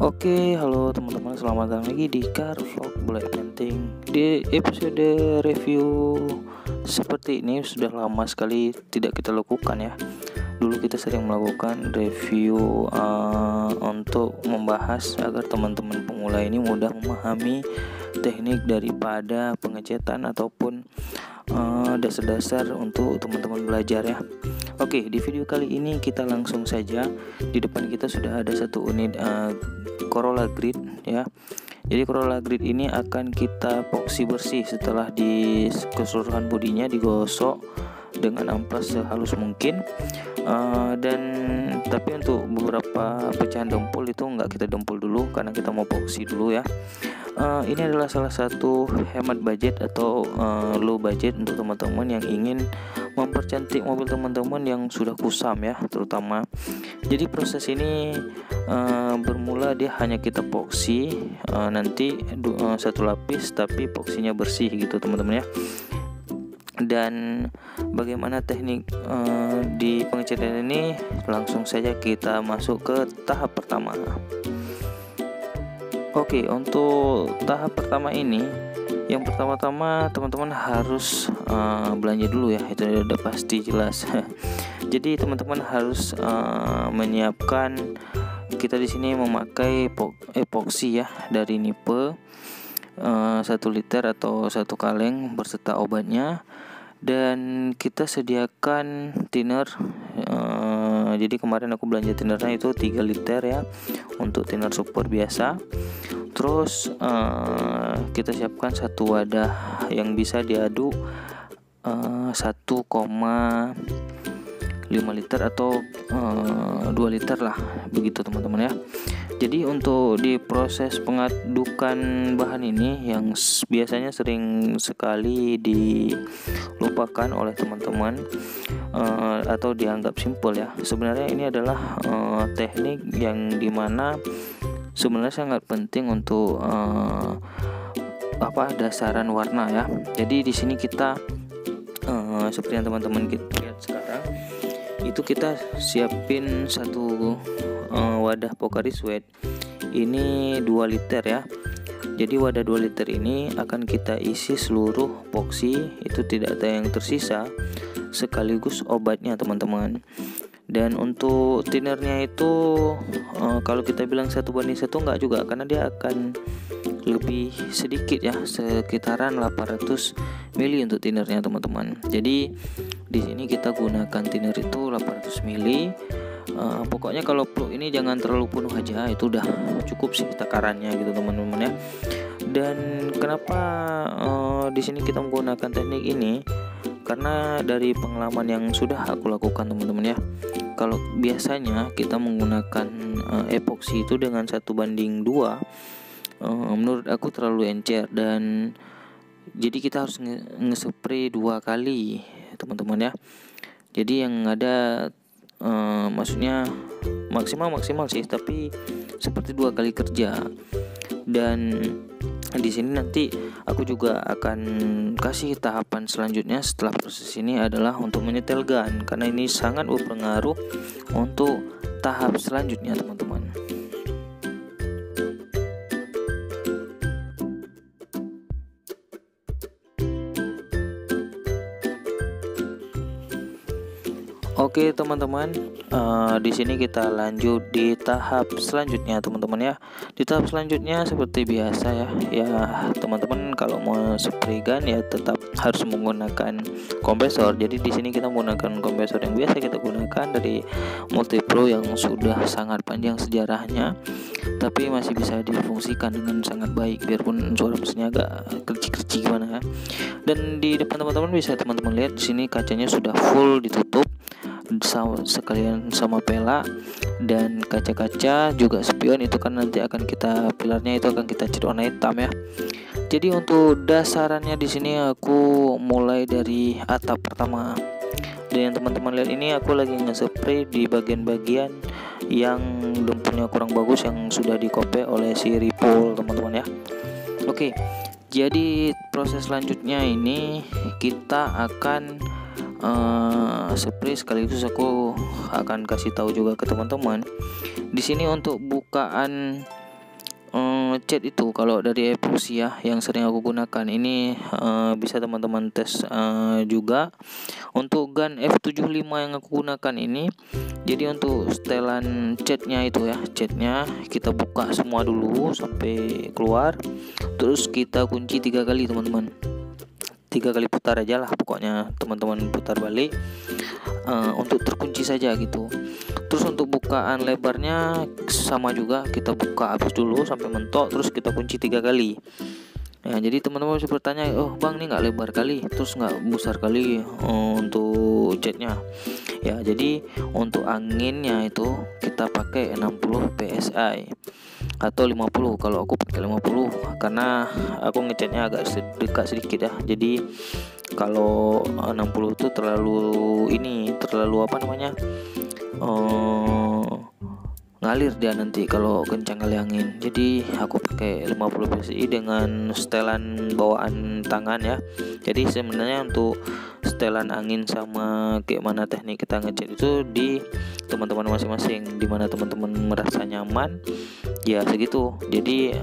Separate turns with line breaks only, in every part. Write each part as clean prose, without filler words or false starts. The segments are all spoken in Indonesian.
Oke, halo teman-teman, selamat datang lagi di Car Vlog Black Painting. Di episode review seperti ini sudah lama sekali tidak kita lakukan ya. Dulu kita sering melakukan review untuk membahas agar teman-teman pemula ini mudah memahami teknik daripada pengecetan ataupun dasar-dasar untuk teman-teman belajar ya. Oke, di video kali ini kita langsung saja. Di depan kita sudah ada satu unit Corolla Grid ya. Jadi Corolla Grid ini akan kita epoxy bersih setelah di keseluruhan bodinya digosok dengan amplas sehalus mungkin. Dan tapi untuk beberapa pecahan dempul itu nggak kita dempul dulu karena kita mau epoxy dulu ya. Ini adalah salah satu hemat budget atau low budget untuk teman-teman yang ingin mempercantik mobil teman-teman yang sudah kusam ya, terutama. Jadi proses ini bermula dia hanya kita epoxy nanti satu lapis tapi epoxinya bersih gitu teman-teman ya. Dan bagaimana teknik di pengecatan ini, langsung saja kita masuk ke tahap pertama. Oke, untuk tahap pertama ini, yang pertama-tama teman-teman harus belanja dulu ya, itu udah pasti jelas. Jadi teman-teman harus menyiapkan, kita di sini memakai epoxy ya dari Nipe 1 liter atau 1 kaleng berserta obatnya, dan kita sediakan thinner. Jadi kemarin aku belanja thinnernya itu 3 liter ya untuk thinner super biasa. Terus kita siapkan satu wadah yang bisa diaduk 1,5 liter atau 2 liter lah begitu teman-teman ya. Jadi untuk di proses pengadukan bahan ini yang biasanya sering sekali dilupakan oleh teman-teman atau dianggap simpel ya, sebenarnya ini adalah teknik yang dimana sebenarnya sangat penting untuk dasaran warna ya. Jadi di sini kita seperti yang teman-teman lihat sekarang itu kita siapin satu wadah Pocari Sweat ini 2 liter ya. Jadi wadah 2 liter ini akan kita isi seluruh epoxy, itu tidak ada yang tersisa, sekaligus obatnya teman-teman. Dan untuk thinnernya itu kalau kita bilang 1:1 enggak juga, karena dia akan lebih sedikit ya, sekitaran 800 ml untuk thinnernya teman-teman. Jadi di sini kita gunakan thinner itu 800 ml. Pokoknya kalau plug ini jangan terlalu penuh aja, itu udah cukup sih takarannya gitu teman-teman ya. Dan kenapa di sini kita menggunakan teknik ini? Karena dari pengalaman yang sudah aku lakukan teman-teman ya. Kalau biasanya kita menggunakan epoxy itu dengan 1:2, menurut aku terlalu encer, dan jadi kita harus nge-spray 2 kali teman-teman ya. Jadi yang ada maksudnya maksimal sih, tapi seperti 2 kali kerja. Dan di sini nanti aku juga akan kasih tahapan selanjutnya setelah proses ini adalah untuk menyetel gun, karena ini sangat berpengaruh untuk tahap selanjutnya teman-teman. Oke teman-teman, di sini kita lanjut di tahap selanjutnya teman-teman ya. Di tahap selanjutnya seperti biasa ya, teman-teman kalau mau spray gun ya tetap harus menggunakan kompresor. Jadi di sini kita menggunakan kompresor yang biasa kita gunakan dari Multipro yang sudah sangat panjang sejarahnya, tapi masih bisa difungsikan dengan sangat baik biarpun suara mesinnya agak kerci-kerci gimana ya. Dan di depan teman-teman bisa teman-teman lihat di sini kacanya sudah full ditutup sekalian sama pela, dan kaca-kaca juga spion itu kan nanti akan kita, pilarnya itu akan kita cat warna hitam ya. Jadi untuk dasarannya di sini aku mulai dari atap pertama. Dan yang teman-teman lihat ini aku lagi nge-spray di bagian-bagian yang dempulnya kurang bagus yang sudah dikope oleh si Ripple teman-teman ya. Oke, jadi proses selanjutnya ini kita akan spray, sekaligus aku akan kasih tahu juga ke teman-teman. Di sini untuk bukaan cat itu kalau dari epoxy ya yang sering aku gunakan ini, bisa teman-teman tes juga. Untuk gun F75 yang aku gunakan ini, jadi untuk setelan catnya itu ya, catnya kita buka semua dulu sampai keluar, terus kita kunci 3 kali teman-teman, 3 kali putar aja lah pokoknya, teman-teman putar balik untuk terkunci saja gitu. Terus untuk bukaan lebarnya sama juga, kita buka habis dulu sampai mentok, terus kita kunci 3 kali. Ya, jadi teman-teman bisa bertanya, oh bang ini nggak lebar kali, terus nggak besar kali untuk catnya. Ya jadi untuk anginnya itu kita pakai 60 psi atau 50, kalau aku pakai 50 karena aku ngecatnya agak dekat sedikit ya. Jadi kalau 60 itu terlalu apa namanya, ngalir dia nanti kalau kencang kali angin. Jadi aku pakai 50 psi dengan setelan bawaan tangan ya. Jadi sebenarnya untuk setelan angin sama kayak mana teknik kita ngecat itu di teman-teman masing-masing, dimana teman-teman merasa nyaman ya segitu. Jadi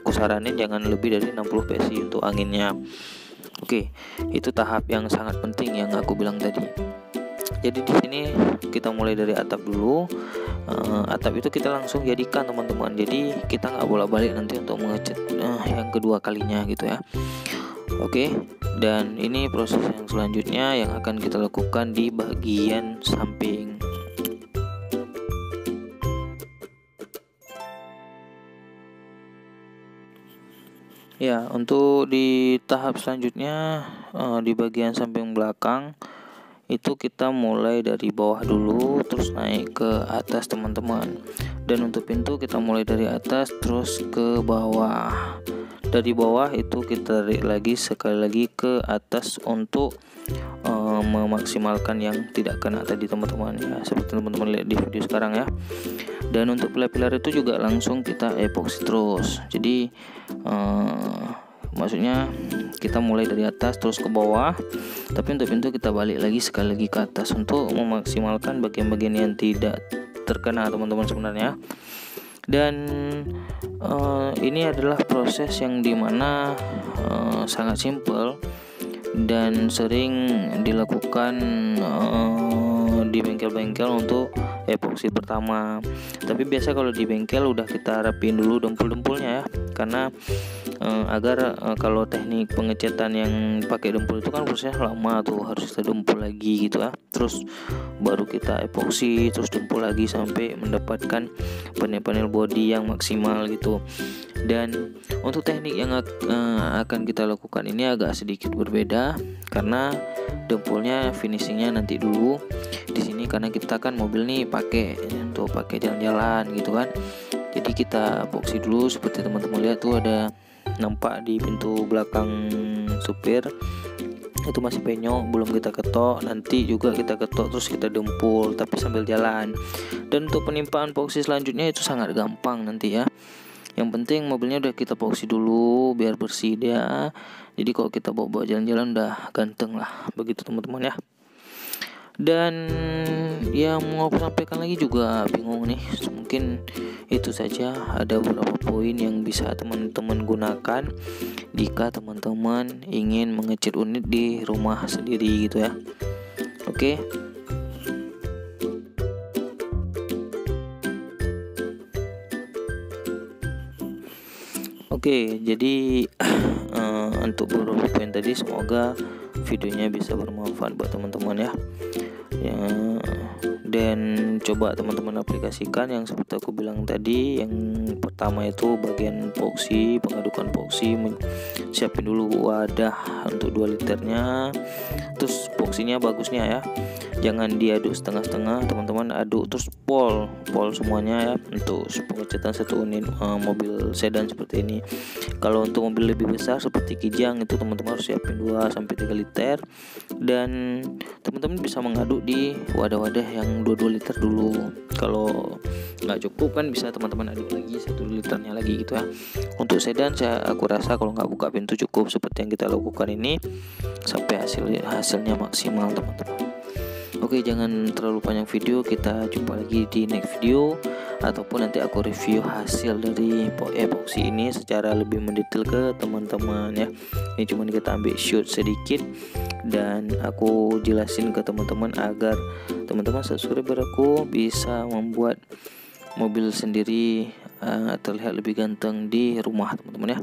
aku saranin jangan lebih dari 60 psi untuk anginnya. Oke, itu tahap yang sangat penting yang aku bilang tadi. Jadi di sini kita mulai dari atap dulu. Atap itu kita langsung jadikan teman-teman. Jadi kita nggak bolak-balik nanti untuk mengecat yang kedua kalinya gitu ya. Oke, dan ini proses yang selanjutnya yang akan kita lakukan di bagian samping. Ya, untuk di tahap selanjutnya di bagian samping belakang itu kita mulai dari bawah dulu terus naik ke atas teman-teman. Dan untuk pintu kita mulai dari atas terus ke bawah. Dari bawah itu kita tarik lagi sekali lagi ke atas untuk memaksimalkan yang tidak kena tadi teman-teman ya, seperti teman-teman lihat di video sekarang ya. Dan untuk pilar-pilar itu juga langsung kita epoksi terus. Jadi maksudnya kita mulai dari atas terus ke bawah, tapi untuk pintu kita balik lagi sekali lagi ke atas untuk memaksimalkan bagian-bagian yang tidak terkena teman-teman sebenarnya. Dan ini adalah proses yang dimana sangat simple dan sering dilakukan di bengkel-bengkel untuk epoksi pertama. Tapi biasa kalau di bengkel udah kita rapiin dulu dempul-dempulnya ya, karena agar kalau teknik pengecatan yang pakai dempul itu kan prosesnya lama tuh, harus kita dempul lagi gitu ya, terus baru kita epoksi, terus dempul lagi sampai mendapatkan panel-panel body yang maksimal gitu. Dan untuk teknik yang akan kita lakukan ini agak sedikit berbeda karena dempulnya finishingnya nanti dulu di sini, karena kita kan mobil nih pakai untuk pakai jalan-jalan gitu kan. Jadi kita epoksi dulu seperti teman-teman lihat tuh, ada nampak di pintu belakang supir itu masih penyok, belum kita ketok. Nanti juga kita ketok terus kita dempul tapi sambil jalan. Dan untuk penimpaan epoksi selanjutnya itu sangat gampang nanti ya. Yang penting mobilnya udah kita epoksi dulu biar bersih dia. Jadi kalau kita bawa-bawa jalan-jalan udah ganteng lah, begitu teman-teman ya. Dan yang mau aku sampaikan lagi juga bingung nih, mungkin itu saja. Ada beberapa poin yang bisa teman-teman gunakan jika teman-teman ingin mengecat unit di rumah sendiri gitu ya. Oke. Oke, jadi untuk beberapa poin tadi semoga videonya bisa bermanfaat buat teman-teman ya. Dan coba teman-teman aplikasikan yang seperti aku bilang tadi. Yang pertama itu bagian epoksi, pengadukan epoksi, siapin dulu wadah untuk 2 liternya. Terus epoksinya bagusnya ya, jangan diaduk setengah-setengah teman-teman, aduk terus pol semuanya ya untuk pengecatan satu unit mobil sedan seperti ini. Kalau untuk mobil lebih besar seperti Kijang itu teman-teman harus siapin 2-3 liter, dan teman-teman bisa mengaduk di wadah-wadah yang 2 liter dulu. Kalau nggak cukup kan bisa teman-teman aduk lagi 1 liternya lagi gitu ya. Untuk sedan aku rasa kalau nggak buka pintu cukup seperti yang kita lakukan ini sampai hasilnya maksimal teman-teman. Oke, jangan terlalu panjang video, kita jumpa lagi di next video. ataupun nanti aku review hasil dari epoxy ini secara lebih mendetail ke teman-teman ya. Ini cuma kita ambil shoot sedikit dan aku jelasin ke teman-teman agar teman-teman subscriber aku bisa membuat mobil sendiri terlihat lebih ganteng di rumah teman-teman ya.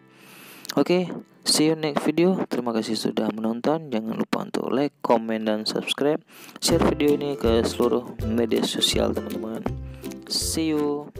Oke, see you next video. Terima kasih sudah menonton. Jangan lupa untuk like, comment, dan subscribe. Share video ini ke seluruh media sosial teman-teman. See you.